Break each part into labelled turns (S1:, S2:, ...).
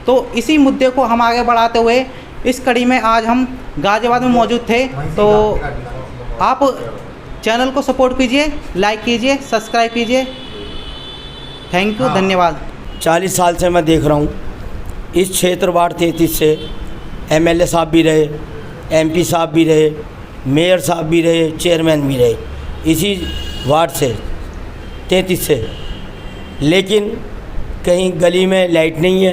S1: तो इसी मुद्दे को हम आगे बढ़ाते हुए इस कड़ी में आज हम गाज़ियाबाद में मौजूद थे। तो आप चैनल को सपोर्ट कीजिए, लाइक कीजिए, सब्सक्राइब कीजिए। थैंक यू, धन्यवाद।
S2: 40 साल से मैं देख रहा हूँ इस क्षेत्र वार्ड 33 से एमएलए साहब भी रहे, एमपी साहब भी रहे, मेयर साहब भी रहे, चेयरमैन भी रहे इसी वार्ड से 33 से। लेकिन कहीं गली में लाइट नहीं है,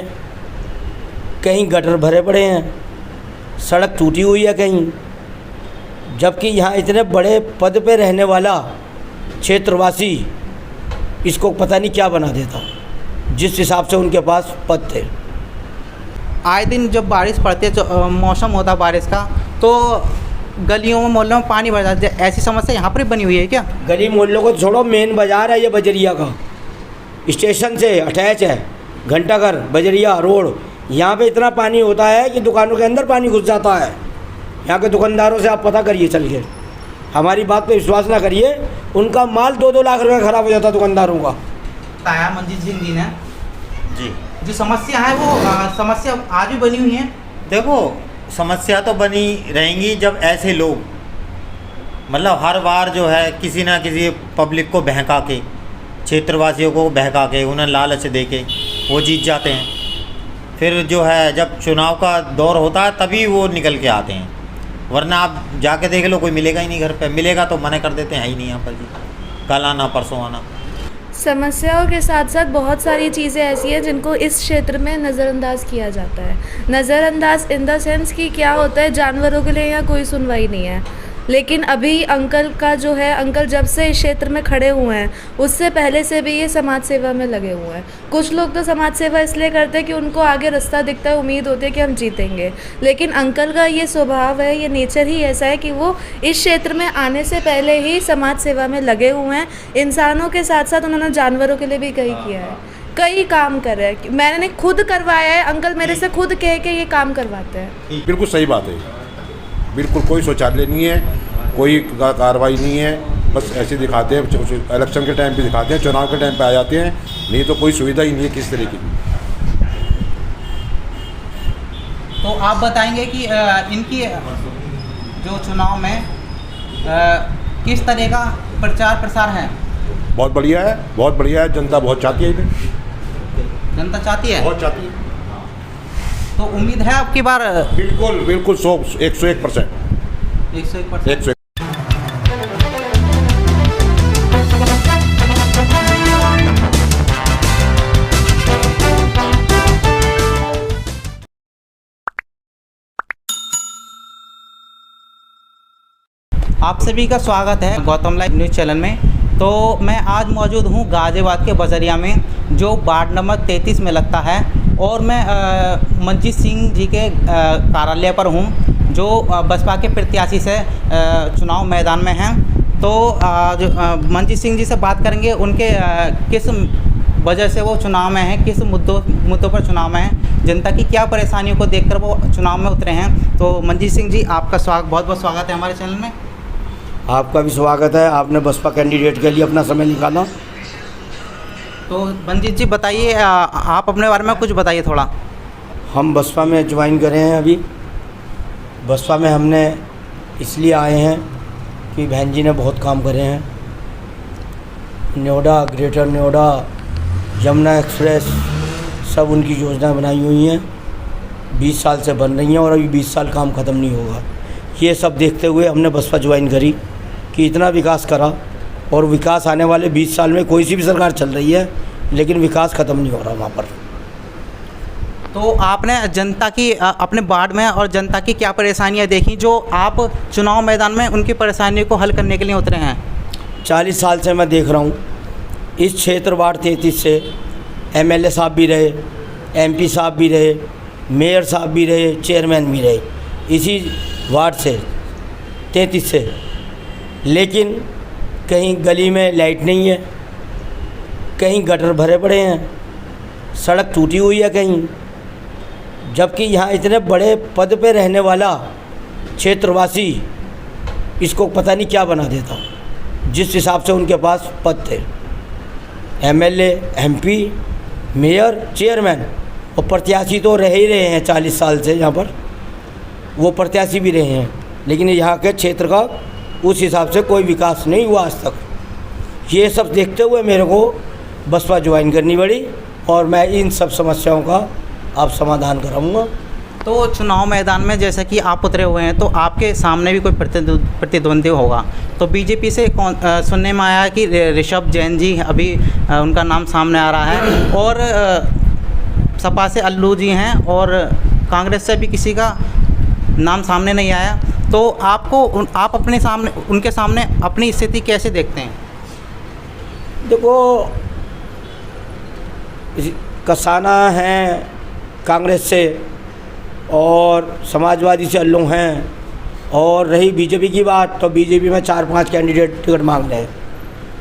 S2: कहीं गटर भरे पड़े हैं, सड़क टूटी हुई है कहीं, जबकि यहाँ इतने बड़े पद पे रहने वाला क्षेत्रवासी इसको पता नहीं क्या बना देता जिस हिसाब से उनके पास पद थे।
S1: आए दिन जब बारिश पड़ती है, मौसम होता है बारिश का, तो गलियों में मोहल्लों में पानी भर जाता है। ऐसी समस्या यहाँ पर बनी हुई है क्या?
S2: गली मोहल्लों को छोड़ो, मेन बाज़ार है ये बजरिया का, स्टेशन से अटैच है, घंटाघर बजरिया रोड। यहाँ पे इतना पानी होता है कि दुकानों के अंदर पानी घुस जाता है। यहाँ के दुकानदारों से आप पता करिए चल के, हमारी बात पे विश्वास ना करिए, उनका माल 2-2 लाख रुपये ख़राब हो जाता है दुकानदारों का।
S1: बताया मंजीत सिंह जी ने
S3: जी,
S1: जो समस्या है वो समस्या आज भी बनी हुई है।
S3: देखो समस्या तो बनी रहेंगी जब ऐसे लोग मतलब हर बार जो है किसी ना किसी पब्लिक को बहका के, क्षेत्रवासियों को बहका के, उन्हें लालच दे के वो जीत जाते हैं। फिर जो है जब चुनाव का दौर होता है तभी वो निकल के आते हैं, वरना आप जाके देख लो कोई मिलेगा ही नहीं घर पे। मिलेगा तो मना कर देते हैं, ही नहीं यहाँ पर जी, कल आना परसों आना।
S4: समस्याओं के साथ साथ बहुत सारी चीज़ें ऐसी हैं जिनको इस क्षेत्र में नज़रअंदाज किया जाता है। नज़रअंदाज इन द सेंस कि क्या होता है, जानवरों के लिए यहाँ कोई सुनवाई नहीं है। लेकिन अभी अंकल का जो है, अंकल जब से इस क्षेत्र में खड़े हुए हैं उससे पहले से भी ये समाज सेवा में लगे हुए हैं। कुछ लोग तो समाज सेवा इसलिए करते हैं कि उनको आगे रास्ता दिखता है, उम्मीद होती है कि हम जीतेंगे। लेकिन अंकल का ये स्वभाव है, ये नेचर ही ऐसा है कि वो इस क्षेत्र में आने से पहले ही समाज सेवा में लगे हुए हैं। इंसानों के साथ साथ उन्होंने जानवरों के लिए भी कई किया है, कई काम कर रहे हैं। मैंने खुद करवाया है, अंकल मेरे से खुद कह के ये काम करवाते हैं।
S5: बिल्कुल सही बात है, बिल्कुल कोई शौचालय नहीं है, कोई कार्रवाई नहीं है, बस ऐसे दिखाते हैं। इलेक्शन के टाइम पे दिखाते हैं, चुनाव के टाइम पे आ जाते हैं, नहीं तो कोई सुविधा ही नहीं है किस तरह की भी।
S1: तो आप बताएंगे कि इनकी जो चुनाव में किस तरह का प्रचार प्रसार है?
S5: बहुत बढ़िया है, बहुत बढ़िया है, जनता बहुत चाहती है इन्हें,
S1: जनता चाहती है,
S5: बहुत चाहती है।
S1: तो उम्मीद है आपकी बार?
S5: बिल्कुल बिल्कुल 101%।
S1: 101%। आप सभी का स्वागत है गौतम लाइव न्यूज़ चैनल में। तो मैं आज मौजूद हूँ गाज़ियाबाद के बजरिया में, जो वार्ड नंबर 33 में लगता है, और मैं मंजीत सिंह जी के कार्यालय पर हूँ, जो बसपा के प्रत्याशी से चुनाव मैदान में हैं। तो आज मंजीत सिंह जी से बात करेंगे, उनके किस वजह से वो चुनाव में हैं, किस मुद्दों पर चुनाव में हैं, जनता की क्या परेशानियों को देखकर वो चुनाव में उतरे हैं। तो मंजीत सिंह जी, आपका बहुत बहुत स्वागत है हमारे चैनल में।
S2: आपका भी स्वागत है, आपने बसपा कैंडिडेट के लिए अपना समय निकाला।
S1: तो मंजीत जी बताइए, आप अपने बारे में कुछ बताइए थोड़ा।
S2: हम बसपा में ज्वाइन करे हैं अभी। बसपा में हमने इसलिए आए हैं कि बहन जी ने बहुत काम करे हैं। नोएडा, ग्रेटर नोएडा, यमुना एक्सप्रेस, सब उनकी योजना बनाई हुई हैं, 20 साल से बन रही हैं और अभी 20 साल काम ख़त्म नहीं होगा। ये सब देखते हुए हमने बसपा ज्वाइन करी कि इतना विकास करा, और विकास आने वाले 20 साल में कोई सी भी सरकार चल रही है लेकिन विकास ख़त्म नहीं हो रहा वहाँ पर।
S1: तो आपने जनता की अपने वार्ड में और जनता की क्या परेशानियाँ देखी जो आप चुनाव मैदान में उनकी परेशानियों को हल करने के लिए उतरे हैं?
S2: 40 साल से मैं देख रहा हूँ इस क्षेत्र वार्ड 33 से एमएलए साहब भी रहे, एमपी साहब भी रहे, मेयर साहब भी रहे, चेयरमैन भी रहे इसी वार्ड से 33 से। लेकिन कहीं गली में लाइट नहीं है, कहीं गटर भरे पड़े हैं, सड़क टूटी हुई है कहीं, जबकि यहाँ इतने बड़े पद पे रहने वाला क्षेत्रवासी इसको पता नहीं क्या बना देता जिस हिसाब से उनके पास पद थे। एमएलए, एमपी, मेयर, चेयरमैन और प्रत्याशी तो रह ही रहे हैं 40 साल से यहाँ पर, वो प्रत्याशी भी रहे हैं, लेकिन यहाँ के क्षेत्र का उस हिसाब से कोई विकास नहीं हुआ आज तक। ये सब देखते हुए मेरे को बसपा ज्वाइन करनी पड़ी और मैं इन सब समस्याओं का अब समाधान कराऊंगा।
S1: तो चुनाव मैदान में जैसे कि आप उतरे हुए हैं, तो आपके सामने भी कोई प्रतिद्वंदी होगा, तो बीजेपी से सुनने में आया कि ऋषभ जैन जी अभी उनका नाम सामने आ रहा है, और सपा से अल्लू जी हैं, और कांग्रेस से भी किसी का नाम सामने नहीं आया। तो आप अपने सामने उनके सामने अपनी स्थिति कैसे देखते हैं?
S2: देखो, कसाना हैं कांग्रेस से और समाजवादी से अल्लू हैं, और रही बीजेपी की बात, तो बीजेपी में 4-5 कैंडिडेट टिकट मांग रहे हैं।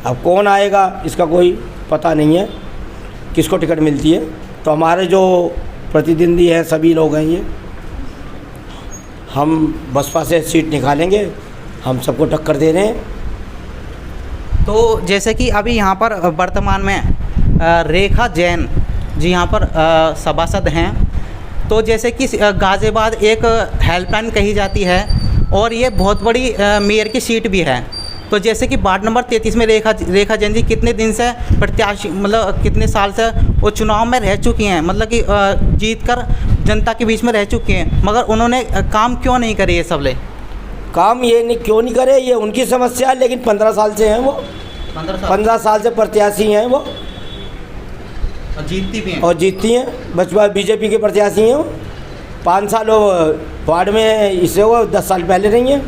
S2: अब कौन आएगा इसका कोई पता नहीं है, किसको टिकट मिलती है। तो हमारे जो प्रतिद्वंदी हैं सभी लोग हैं, ये हम बसपा से सीट निकालेंगे, हम सबको टक्कर दे रहे हैं।
S1: तो जैसे कि अभी यहाँ पर वर्तमान में रेखा जैन जी यहाँ पर सभासद हैं, तो जैसे कि गाज़ियाबाद एक हेल्पलाइन कही जाती है, और ये बहुत बड़ी मेयर की सीट भी है। तो जैसे कि वार्ड नंबर 33 में रेखा जैन जी कितने दिन से प्रत्याशी, मतलब कितने साल से वो चुनाव में रह चुकी हैं, मतलब कि जीत कर जनता के बीच में रह चुकी हैं, मगर उन्होंने काम क्यों नहीं करे? ये सब ले
S2: काम ये नहीं क्यों नहीं करे, ये उनकी समस्या है, लेकिन 15 साल से हैं वो, 15 साल से प्रत्याशी हैं वो,
S1: और जीतती भी हैं,
S2: और जीतती हैं। बसपा बीजेपी के प्रत्याशी हैं वो। 5 साल वो वार्ड में, इससे वो 10 साल पहले रही हैं,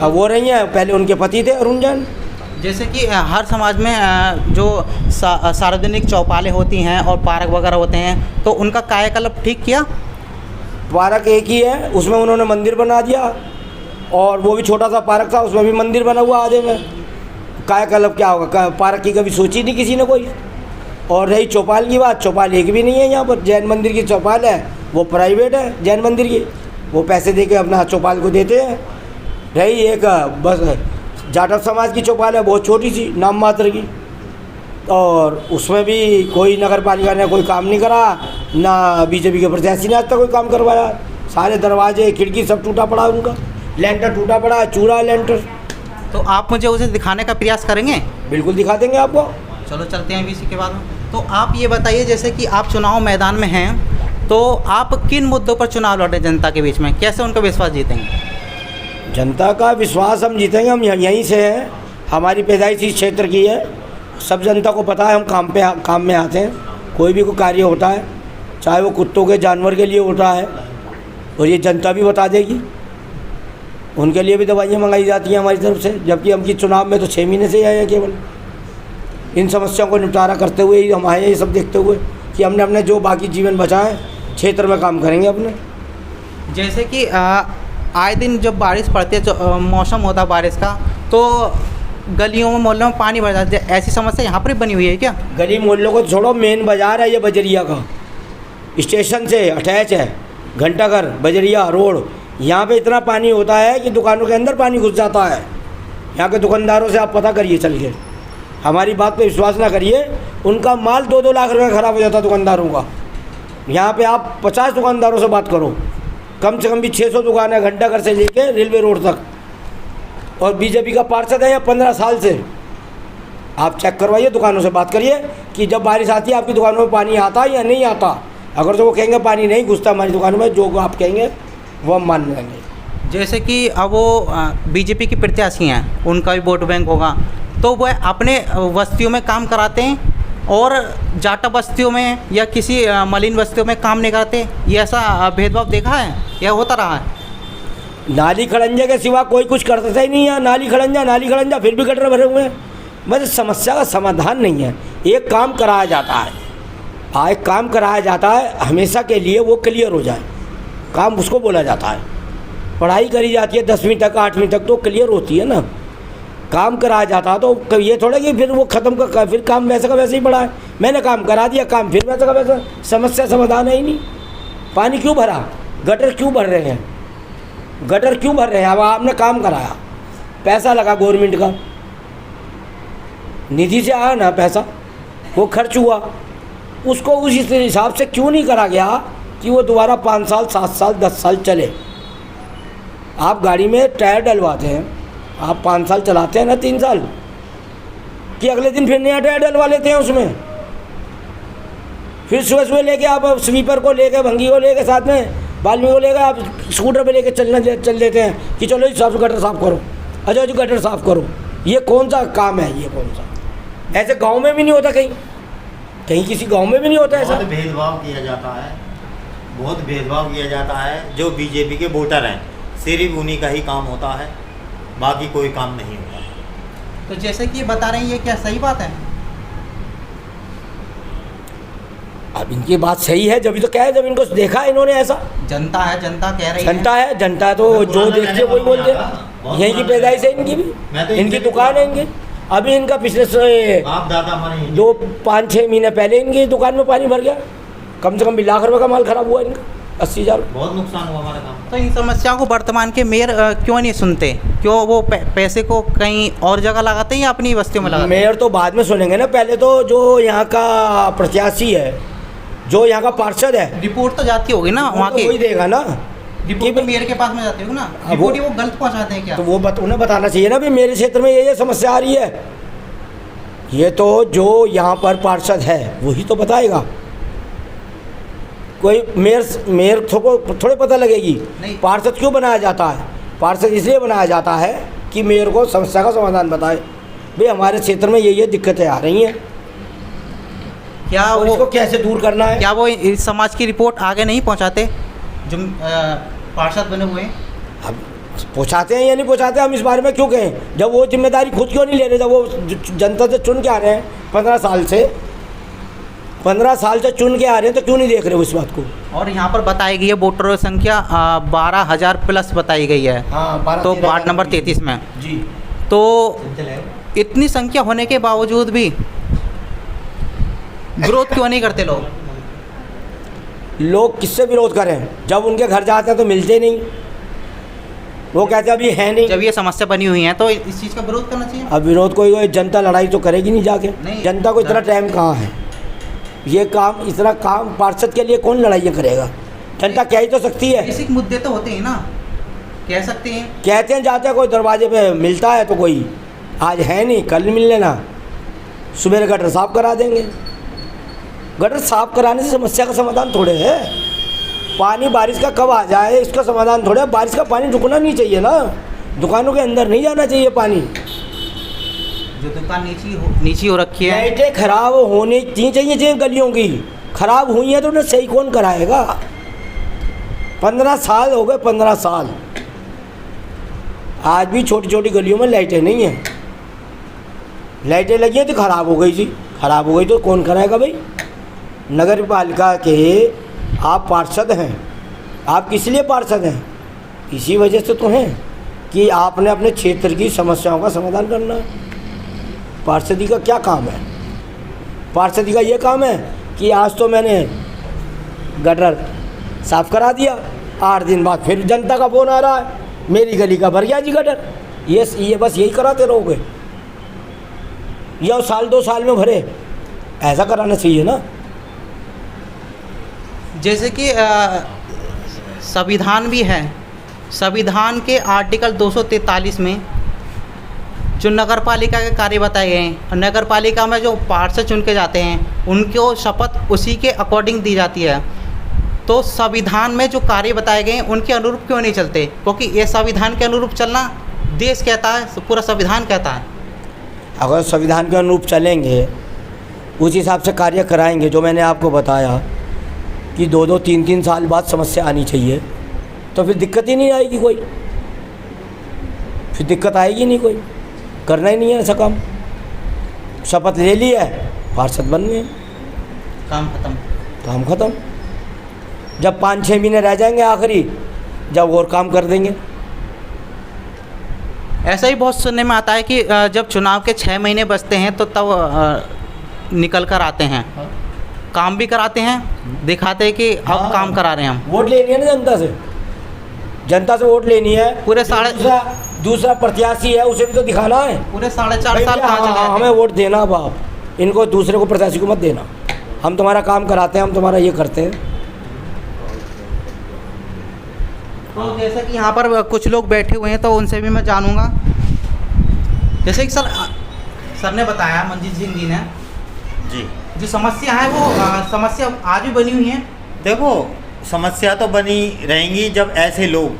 S2: अब वो रही हैं, पहले उनके पति थे अरुण जैन।
S1: जैसे कि हर समाज में जो सार्वजनिक चौपालें होती हैं और पार्क वगैरह होते हैं, तो उनका कायाकल्प ठीक किया?
S2: पार्क एक ही है, उसमें उन्होंने मंदिर बना दिया, और वो भी छोटा सा पार्क था, उसमें भी मंदिर बना हुआ आधे में। कायाकल्प क्या होगा? पार्क की कभी सोची नहीं किसी ने कोई। और रही चौपाल की बात, चौपाल एक भी नहीं है यहाँ पर। जैन मंदिर की चौपाल है, वो प्राइवेट है जैन मंदिर की, वो पैसे दे के अपना चौपाल को देते हैं। रही एक बस जाटव समाज की चौपाल है, बहुत छोटी सी, नाम मात्र की, और उसमें भी कोई नगर पालिका ने कोई काम नहीं करा, ना बीजेपी के प्रत्याशी ने आज तक कोई काम करवाया। सारे दरवाजे खिड़की सब टूटा पड़ा, उनका लेंटर टूटा पड़ा, चूरा लेंटर।
S1: तो आप मुझे उसे दिखाने का प्रयास करेंगे?
S2: बिल्कुल दिखा देंगे आपको।
S1: चलो चलते हैं इसी के बाद। तो आप ये बताइए, जैसे कि आप चुनाव मैदान में हैं, तो आप किन मुद्दों पर चुनाव लड़े जनता के बीच में, कैसे उनका विश्वास जीतेंगे?
S2: जनता का विश्वास हम जीतेंगे, हम यहीं से हैं, हमारी पैदाइश इस क्षेत्र की है, सब जनता को पता है हम काम में आते हैं। कोई भी कोई कार्य होता है, चाहे वो कुत्तों के जानवर के लिए होता है, और ये जनता भी बता देगी। उनके लिए भी दवाइयाँ मंगाई जाती हैं हमारी तरफ से, जबकि हम की चुनाव में तो 6 महीने से ही आए हैं केवल। इन समस्याओं को निपटारा करते हुए ही हम आए हैं, ये सब देखते हुए कि हमने अपने जो बाकी जीवन बचा है क्षेत्र में काम करेंगे अपने।
S1: जैसे कि आए दिन जब बारिश पड़ती है, जो मौसम होता है बारिश का, तो गलियों में मोहल्लों में पानी भर जाता है, ऐसी समस्या यहाँ पर भी बनी हुई है क्या?
S2: गली मोहल्लों को छोड़ो, मेन बाज़ार है ये बजरिया का, स्टेशन से अटैच है, घंटाघर बजरिया रोड, यहाँ पे इतना पानी होता है कि दुकानों के अंदर पानी घुस जाता है। यहाँ के दुकानदारों से आप पता करिए चल के, हमारी बात पे विश्वास ना करिए, उनका माल 2-2 लाख रुपये ख़राब हो जाता है दुकानदारों का। यहाँ पे आप 50 दुकानदारों से बात करो, कम से कम भी 600 दुकान है घंटाघर से लेके रेलवे रोड तक, और बीजेपी का पार्षद है यहाँ 15 साल से। आप चेक करवाइए, दुकानों से बात करिए कि जब बारिश आती है आपकी दुकानों में पानी आता है या नहीं आता। अगर तो वो कहेंगे पानी नहीं घुसता हमारी दुकानों में, जो आप कहेंगे वो हम मान लेंगे।
S1: जैसे कि अब वो बीजेपी की प्रत्याशी हैं, उनका भी वोट बैंक होगा, तो वह अपने बस्तियों में काम कराते हैं और जाटा बस्तियों में या किसी मलिन बस्तियों में काम नहीं कराते, ये ऐसा भेदभाव देखा है या होता रहा है?
S2: नाली खड़ंजा के सिवा कोई कुछ करता ही नहीं है। नाली खड़ंजा फिर भी गटर भरे हुए हैं। मतलब समस्या का समाधान नहीं है। एक काम कराया जाता है, एक काम कराया जाता है हमेशा के लिए, वो क्लियर हो जाए, काम उसको बोला जाता है। पढ़ाई करी जाती है 10वीं तक 8वीं तक, तो क्लियर होती है ना। काम कराया जाता है तो ये थोड़ा कि फिर वो ख़त्म कर, फिर काम वैसे का वैसे ही पड़ा है। मैंने काम करा दिया, काम फिर वैसे का वैसा, समस्या समाधान है ही नहीं। पानी क्यों भरा, गटर क्यों भर रहे हैं, गटर क्यों भर रहे हैं? अब आपने काम कराया, पैसा लगा गवर्नमेंट का, निधि से आया ना पैसा, वो खर्च हुआ, उसको उस हिसाब से क्यों नहीं करा गया कि वो दोबारा 5 साल 7 साल 10 साल चले। आप गाड़ी में टायर डलवाते हैं, आप 5 साल चलाते हैं ना, 3 साल, कि अगले दिन फिर नया टायर डलवा लेते हैं उसमें। फिर सुबह सुबह लेके आप स्वीपर को लेके, भंगी को लेके, साथ में बाल्मी को लेके आप स्कूटर पे लेके चल देते हैं कि चलो जी गटर साफ़ करो, अच्छा जी गटर साफ़ करो। ये कौन सा काम है, ये कौन सा? ऐसे गांव में भी नहीं होता, कहीं किसी गांव में भी नहीं होता ऐसा।
S3: बहुत भेदभाव किया जाता है, बहुत भेदभाव किया जाता है। जो बीजेपी के वोटर हैं सिर्फ उन्हीं का ही काम होता है, बाकी कोई काम नहीं होता।
S1: तो जैसे कि ये बता रहे हैं, ये क्या सही बात है?
S2: अब इनकी बात सही है, जब तो क्या है, जब इनको देखा इन्होंने ऐसा।
S1: जनता है, जनता कह रही है।
S2: जनता है, जनता तो जो देखते हैं वही बोलते हैं। यहीं की पैदाइश है इनकी भी, इनकी दुकान है इनकी। अभी इनका पिछले
S3: आप दादा हमारे
S2: 2-5-6 महीने पहले इनकी दुकान में पानी भर गया। कम से कम 2 लाख रुपए का माल खराब हुआ इनका, 80,000।
S3: बहुत नुकसान हुआ हमारा काम।
S1: तो इन समस्याओं को वर्तमान के मेयर क्यों नहीं सुनते? क्यों वो पैसे को कहीं और जगह लगाते हैं या अपनी बस्तियों में लगाते हैं?
S2: मेयर तो बाद में सुनेंगे ना, पहले तो जो यहाँ का प्रत्याशी है, जो यहाँ का पार्षद है,
S1: रिपोर्ट तो जाती होगी ना वहाँ की,
S2: वही देगा ना।
S1: रिपोर्ट तो मेयर के पास में जाती होगी ना। रिपोर्ट वो गलत पहुँचाते हैं क्या?
S2: तो वो उन्हें बताना चाहिए ना भी मेरे क्षेत्र में ये समस्या आ रही है। ये तो जो यहाँ पर पार्षद है वही तो बताएगा। कोई मेयर थोड़े पता लगेगी
S1: नहीं।
S2: पार्षद क्यों बनाया जाता है? पार्षद इसलिए बनाया जाता है कि मेयर को समस्या का समाधान बताए, भाई हमारे क्षेत्र में ये दिक्कतें आ रही हैं,
S1: क्या
S2: और
S1: वो
S2: इसको कैसे दूर करना है।
S1: क्या वो इस समाज की रिपोर्ट आगे नहीं पहुँचाते जो पार्षद बने हुए हैं?
S2: अब पहुँचाते हैं या नहीं पहुँचाते, हम इस बारे में क्यों कहें? जब वो जिम्मेदारी खुद क्यों नहीं ले रहे? जब वो जनता से चुन के आ रहे हैं 15 साल से चुन के आ रहे हैं, तो क्यों नहीं देख रहे हो इस बात को?
S1: और यहाँ पर बताई गई है वोटरों की संख्या 12,000 प्लस बताई गई है।
S2: हाँ,
S1: तो वार्ड नंबर 33 में
S2: जी।
S1: तो इतनी संख्या होने के बावजूद भी विरोध क्यों नहीं करते लोग?
S2: लोग किससे विरोध करें? जब उनके घर जाते हैं तो मिलते ही नहीं, वो कहते हैं अभी है नहीं।
S1: जब ये समस्या बनी हुई है तो इस चीज़ का विरोध करना चाहिए।
S2: अब विरोध कोई जनता लड़ाई तो करेगी नहीं जाके।
S1: नहीं।
S2: जनता को इतना टाइम कहाँ है? ये काम, इतना काम पार्षद के लिए कौन लड़ाइयाँ करेगा? जनता कह ही तो सकती है।
S1: बेसिक मुद्दे तो होते हैं ना, कह सकते हैं।
S2: कहते हैं, जाते हैं कोई दरवाजे पे मिलता है तो कोई आज है नहीं, कल मिल लेना, सुबह गटर साफ करा देंगे। गटर साफ कराने से समस्या का समाधान थोड़े है। पानी बारिश का कब आ जाए इसका समाधान थोड़े। बारिश का पानी रुकना नहीं चाहिए ना, दुकानों के अंदर नहीं जाना चाहिए पानी।
S1: जो दुकान नीची हो रखी है,
S2: लाइटें खराब होनी चाहिए गलियों की। खराब हुई हैं तो उन्हें सही कौन कराएगा? 15 साल हो गए, 15 साल, आज भी छोटी छोटी गलियों में लाइटें नहीं हैं। लाइटें लगी हैं तो खराब हो गई जी, खराब हो गई तो कौन कराएगा भाई? नगर पालिका के आप पार्षद हैं। आप किस लिए पार्षद हैं? इसी वजह से तो हैं कि आपने अपने क्षेत्र की समस्याओं का समाधान करना है। पार्षदी का क्या काम है? पार्षदी का ये काम है कि आज तो मैंने गटर साफ करा दिया, 8 दिन बाद फिर जनता का फ़ोन आ रहा है मेरी गली का भर गया जी गटर। ये बस यही कराते रहोगे या साल 2 साल में भरे? ऐसा कराना चाहिए ना।
S1: जैसे कि संविधान भी है, संविधान के आर्टिकल 243 में जो नगर पालिका के कार्य बताए गए हैं, और नगर पालिका में जो पार्षद चुन के जाते हैं उनको शपथ उसी के अकॉर्डिंग दी जाती है। तो संविधान में जो कार्य बताए गए हैं उनके अनुरूप क्यों नहीं चलते? क्योंकि ये संविधान के अनुरूप चलना देश कहता है, पूरा संविधान कहता है।
S2: अगर संविधान के अनुरूप चलेंगे, उस हिसाब से कार्य कराएंगे, जो मैंने आपको बताया कि 2-2, 3-3 साल बाद समस्या आनी चाहिए, तो फिर दिक्कत ही नहीं आएगी कोई। फिर दिक्कत आएगी नहीं कोई, करना ही नहीं है ऐसा काम। शपथ ले ली है, पार्षद बन गए,
S1: काम खत्म।
S2: काम खत्म। जब 5-6 महीने रह जाएंगे आखिरी, जब और काम कर देंगे।
S1: ऐसा ही बहुत सुनने में आता है कि जब चुनाव के 6 महीने बचते हैं तो तब निकल कर आते हैं, काम भी कराते हैं, दिखाते हैं कि अब काम करा रहे हैं हम।
S2: वोट लेनी है ना जनता से, जनता से वोट लेनी है।
S1: पूरे
S2: दूसरा प्रत्याशी है, उसे भी तो दिखाना है।
S1: पूरे 4.5 साल कहाँ चले
S2: हमें वोट देना, बाप इनको दूसरे को प्रत्याशी को मत देना। हम तुम्हारा काम कराते हैं, हम तुम्हारा ये करते हैं।
S1: तो जैसे कि यहाँ पर कुछ लोग बैठे हुए हैं तो उनसे भी मैं जानूँगा। जैसे कि सर ने बताया, मंजीत सिंह जी ने,
S3: जी
S1: जो समस्या है वो समस्या आज भी बनी हुई है।
S3: देखो, समस्या तो बनी रहेंगी जब ऐसे लोग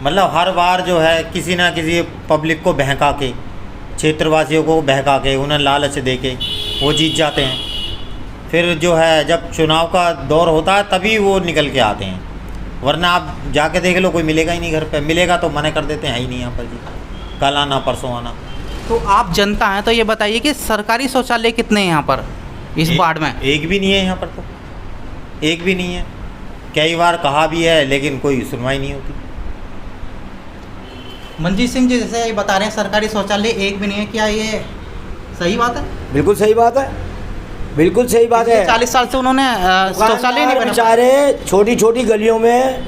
S3: मतलब हर बार जो है किसी ना किसी पब्लिक को बहका के, क्षेत्रवासियों को बहका के, उन्हें लालच दे के वो जीत जाते हैं। फिर जो है जब चुनाव का दौर होता है तभी वो निकल के आते हैं, वरना आप जाके देख लो कोई मिलेगा ही नहीं घर पे। मिलेगा तो मना कर देते हैं ही नहीं यहाँ पर जी, कल आना परसों आना।
S1: तो आप जनता हैं तो ये बताइए कि सरकारी शौचालय कितने हैं यहाँ पर इस वार्ड में?
S3: एक भी नहीं है यहाँ पर, तो एक भी नहीं है। कई बार कहा भी है लेकिन कोई सुनवाई नहीं होती।
S1: मंजीत सिंह जी जैसे ये बता रहे हैं सरकारी शौचालय एक भी नहीं है, क्या ये सही बात है?
S2: बिल्कुल सही बात है, बिल्कुल सही बात है।
S1: 40 साल से उन्होंने शौचालय नहीं बना।
S2: बेचारे छोटी छोटी गलियों में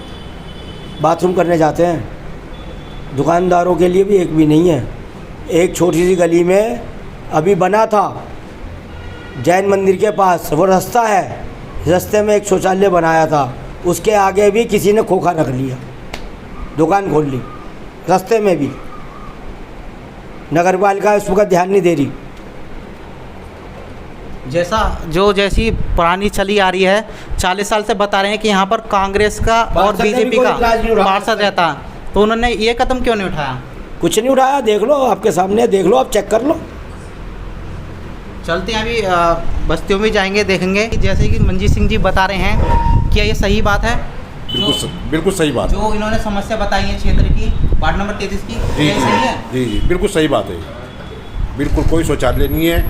S2: बाथरूम करने जाते हैं, दुकानदारों के लिए भी एक भी नहीं है। एक छोटी सी गली में अभी बना था जैन मंदिर के पास, वो रास्ता है, रास्ते में एक शौचालय बनाया था, उसके आगे भी किसी ने खोखा रख लिया, दुकान खोल ली रास्ते में भी। नगर पालिका इस वक्त ध्यान नहीं दे रही।
S1: जैसी पुरानी चली आ रही है, 40 साल से बता रहे हैं कि यहाँ पर कांग्रेस का और
S2: पार्षद ने भी
S1: बीजेपी
S2: कोई
S1: का
S2: इलाज नहीं उठाया।
S1: पार्षद रहता, तो उन्होंने ये कदम क्यों नहीं उठाया?
S2: कुछ नहीं उठाया, देख लो आपके सामने, देख लो, आप चेक कर लो।
S1: चलते हैं अभी बस्तियों में जाएंगे, देखेंगे। जैसे कि मंजीत सिंह जी बता रहे हैं, क्या ये सही बात है?
S5: बिल्कुल सही बात है।
S1: जो इन्होंने समस्या बताई है क्षेत्र की, वार्ड नंबर 33 की,
S5: जी
S1: ये सही है?
S5: जी जी, बिल्कुल सही बात है। बिल्कुल कोई शौचालय नहीं है,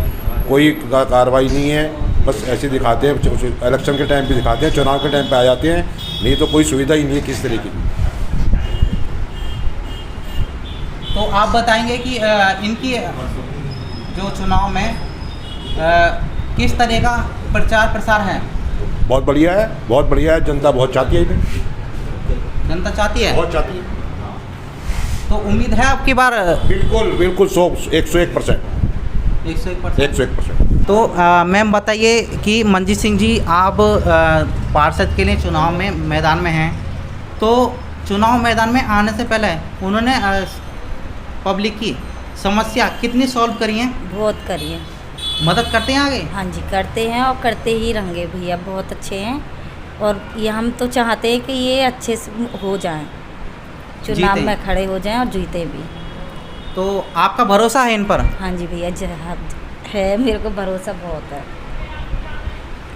S5: कोई कार्रवाई नहीं है, बस ऐसे दिखाते हैं, इलेक्शन के टाइम पे दिखाते हैं, चुनाव के टाइम पे आ जाते हैं, नहीं तो कोई सुविधा ही नहीं है किस तरीके की।
S1: तो आप बताएंगे कि इनकी जो चुनाव में किस तरह का प्रचार प्रसार है?
S5: बहुत बढ़िया है, बहुत बढ़िया है। जनता बहुत चाहती है इन्हें,
S1: जनता चाहती है,
S5: बहुत चाहती है।
S1: तो उम्मीद है आपकी बार?
S5: बिल्कुल बिल्कुल 101%। 101%।
S1: तो मैम बताइए कि मंजीत सिंह जी, आप पार्षद के लिए चुनाव में मैदान में हैं, तो चुनाव मैदान में आने से पहले उन्होंने पब्लिक की समस्या कितनी सॉल्व करी हैं?
S6: बहुत करिए,
S1: मदद करते हैं आगे?
S6: हाँ जी करते हैं और करते ही रहेंगे भैया, बहुत अच्छे हैं। और ये हम तो चाहते हैं कि ये अच्छे से हो जाएं, चुनाव
S1: जीते।
S6: में खड़े हो जाएं और जीते भी।
S1: तो आपका भरोसा है इन पर?
S6: हाँ जी भैया है, मेरे को भरोसा बहुत है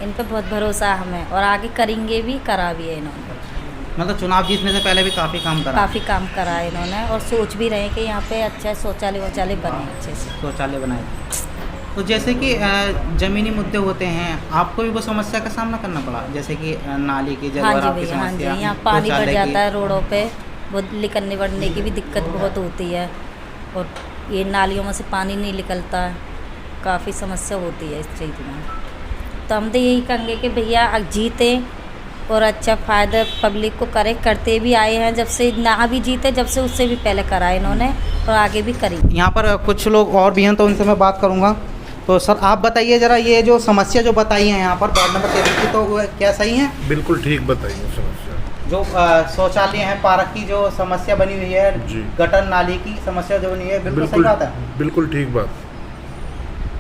S6: इन पर, बहुत भरोसा है हमें, और आगे करेंगे भी, करा भी है इन्होंने।
S1: मतलब चुनाव जीतने से पहले भी काफ़ी काम करा?
S6: काफ़ी काम करा है इन्होंने, और सोच भी रहे हैं कि यहाँ पे अच्छा शौचालय वौचालय बने अच्छे से।
S1: शौचालय बनाए। तो जैसे कि ज़मीनी मुद्दे होते हैं, आपको भी वो समस्या का सामना करना पड़ा, जैसे कि नाली की
S6: हाँ जी
S1: जगह की
S6: भैया, हाँ जी,
S1: समस्या,
S6: यहाँ पानी भर
S1: शौचालय की।
S6: जाता है रोडों पे, बहुत निकलने बढ़ने की भी दिक्कत बहुत होती है, और ये नालियों में से पानी नहीं निकलता है, काफ़ी समस्या होती है इस चीज़ में। तो हम तो यही कहेंगे कि भैया जीते और अच्छा फ़ायदा पब्लिक को करे, करते भी आए हैं, जब से ना भी जीते, जब से उससे भी पहले करा इन्होंने, और आगे भी करेंगे।
S1: यहाँ पर कुछ लोग और भी हैं तो उनसे मैं बात करूँगा। तो सर आप बताइए ज़रा, ये जो समस्या जो बताई है यहाँ पर वार्ड नंबर 33 की, तो वो क्या सही है?
S7: बिल्कुल ठीक बताइए समस्या।
S1: जो शौचालय है, पार्क की जो समस्या बनी हुई है,
S7: जी।
S1: गटर नाली की समस्या जो बनी हुई है, बिल्कुल सही बात है?
S7: बिल्कुल ठीक बात।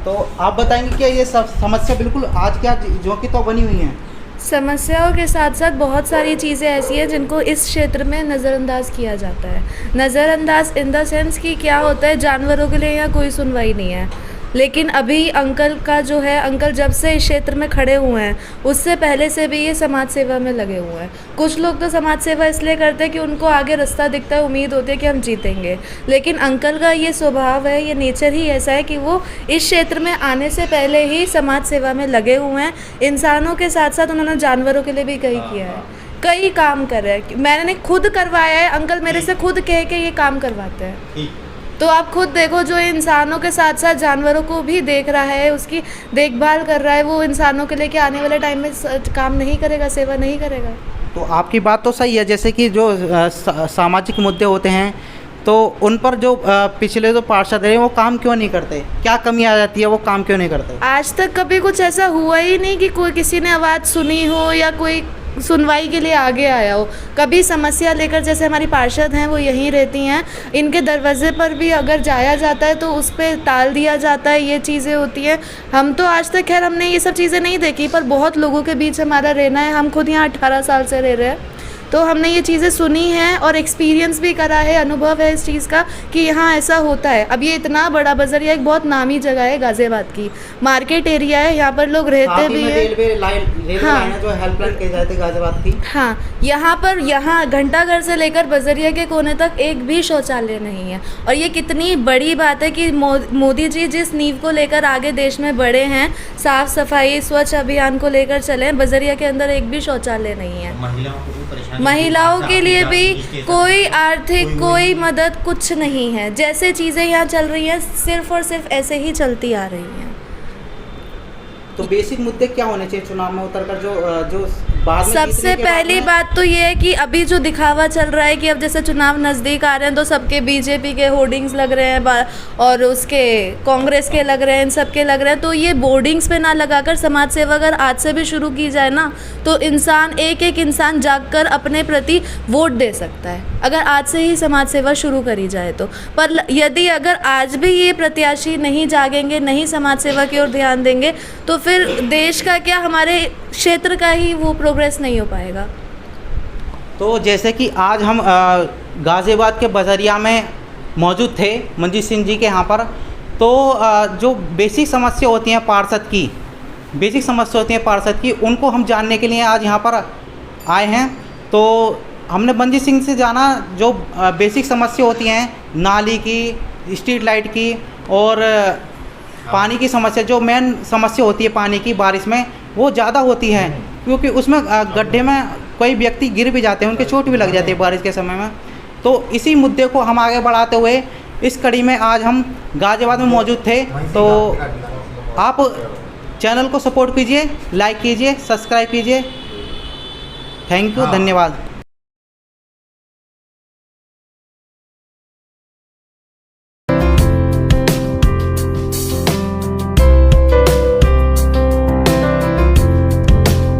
S1: तो आप बताएंगे क्या ये सब समस्या बिल्कुल आज क्या जो कि तो बनी हुई है?
S4: समस्याओं के साथ साथ बहुत सारी चीज़ें ऐसी हैं जिनको इस क्षेत्र में नज़रअंदाज किया जाता है। नज़रअंदाज इन द सेंस कि क्या होता है, जानवरों के लिए यहाँ कोई सुनवाई नहीं है। लेकिन अभी अंकल का जो है, अंकल जब से इस क्षेत्र में खड़े हुए हैं, उससे पहले से भी ये समाज सेवा में लगे हुए हैं। कुछ लोग तो समाज सेवा इसलिए करते हैं कि उनको आगे रास्ता दिखता है, उम्मीद होती है कि हम जीतेंगे। लेकिन अंकल का ये स्वभाव है, ये नेचर ही ऐसा है कि वो इस क्षेत्र में आने से पहले ही समाज सेवा में लगे हुए हैं। इंसानों के साथ साथ उन्होंने जानवरों के लिए भी कई किया है, कई काम कर रहे हैं। मैंने खुद करवाया है, अंकल मेरे से खुद कह के ये काम करवाते हैं। तो आप खुद देखो, जो इंसानों के साथ साथ जानवरों को भी देख रहा है, उसकी देखभाल कर रहा है, वो इंसानों के लिए कि आने वाले टाइम में काम नहीं करेगा, सेवा नहीं करेगा।
S1: तो आपकी बात तो सही है, जैसे कि जो सामाजिक मुद्दे होते हैं, तो उन पर जो पिछले जो पार्षद रहे वो काम क्यों नहीं करते, क्या कमी आ जाती है, वो काम क्यों नहीं करते?
S4: आज तक कभी कुछ ऐसा हुआ ही नहीं कि कोई किसी ने आवाज़ सुनी हो या कोई सुनवाई के लिए आगे आया हो। कभी समस्या लेकर, जैसे हमारी पार्षद हैं वो यहीं रहती हैं, इनके दरवाजे पर भी अगर जाया जाता है तो उस पर टाल दिया जाता है, ये चीज़ें होती हैं। हम तो आज तक खैर हमने ये सब चीज़ें नहीं देखी, पर बहुत लोगों के बीच हमारा रहना है। हम खुद यहाँ 18 साल से रह रहे हैं, तो हमने ये चीज़ें सुनी हैं और एक्सपीरियंस भी करा है, अनुभव है इस चीज़ का कि यहाँ ऐसा होता है। अब ये इतना बड़ा बजरिया एक बहुत नामी जगह है, गाज़ियाबाद की मार्केट एरिया है, यहाँ पर लोग रहते भी हैं।
S1: रेलवे लाइन जो हेल्पलाइन कही जाती है गाज़ियाबाद की।
S4: हाँ, यहाँ घंटाघर से लेकर बजरिया के कोने तक एक भी शौचालय नहीं है। और ये कितनी बड़ी बात है कि मोदी जी जिस नींव को लेकर आगे देश में बढ़े हैं, साफ़ सफाई स्वच्छ अभियान को लेकर चले, बजरिया के अंदर एक भी शौचालय नहीं है। महिलाओं के लिए भी कोई आर्थिक कोई मदद कुछ नहीं है। जैसे चीज़ें यहाँ चल रही हैं सिर्फ और सिर्फ ऐसे ही चलती आ रही हैं।
S1: तो बेसिक मुद्दे क्या होने चाहिए चुनाव में उतरकर, जो बाद में
S4: सबसे पहली बात तो ये है कि अभी जो दिखावा चल रहा है कि अब जैसे चुनाव नज़दीक आ रहे हैं तो सबके बीजेपी के होर्डिंग्स लग रहे हैं और उसके कांग्रेस के लग रहे हैं, इन सब के लग रहे हैं। तो ये बोर्डिंग्स पे ना लगाकर समाज सेवा अगर आज से भी शुरू की जाए ना, तो इंसान एक इंसान जागकर अपने प्रति वोट दे सकता है, अगर आज से ही समाज सेवा शुरू करी जाए तो। पर यदि अगर आज भी ये प्रत्याशी नहीं जागेंगे, नहीं समाज सेवा की ओर ध्यान देंगे, तो फिर देश का क्या, हमारे क्षेत्र का ही वो प्रोग्रेस नहीं हो पाएगा।
S1: तो जैसे कि आज हम गाज़ियाबाद के बजरिया में मौजूद थे मंजीत सिंह जी के यहाँ पर, तो जो बेसिक समस्या होती हैं पार्षद की, उनको हम जानने के लिए आज यहाँ पर आए हैं। तो हमने मंजीत सिंह से जाना जो बेसिक समस्या होती हैं, नाली की, स्ट्रीट लाइट की और पानी की समस्या, जो मेन समस्या होती है पानी की बारिश में, वो ज़्यादा होती है क्योंकि उसमें गड्ढे में कोई व्यक्ति गिर भी जाते हैं, उनके चोट भी लग जाती है बारिश के समय में। तो इसी मुद्दे को हम आगे बढ़ाते हुए इस कड़ी में आज हम गाज़ियाबाद में मौजूद थे। तो आप चैनल को सपोर्ट कीजिए, लाइक कीजिए, सब्सक्राइब कीजिए। थैंक यू, धन्यवाद।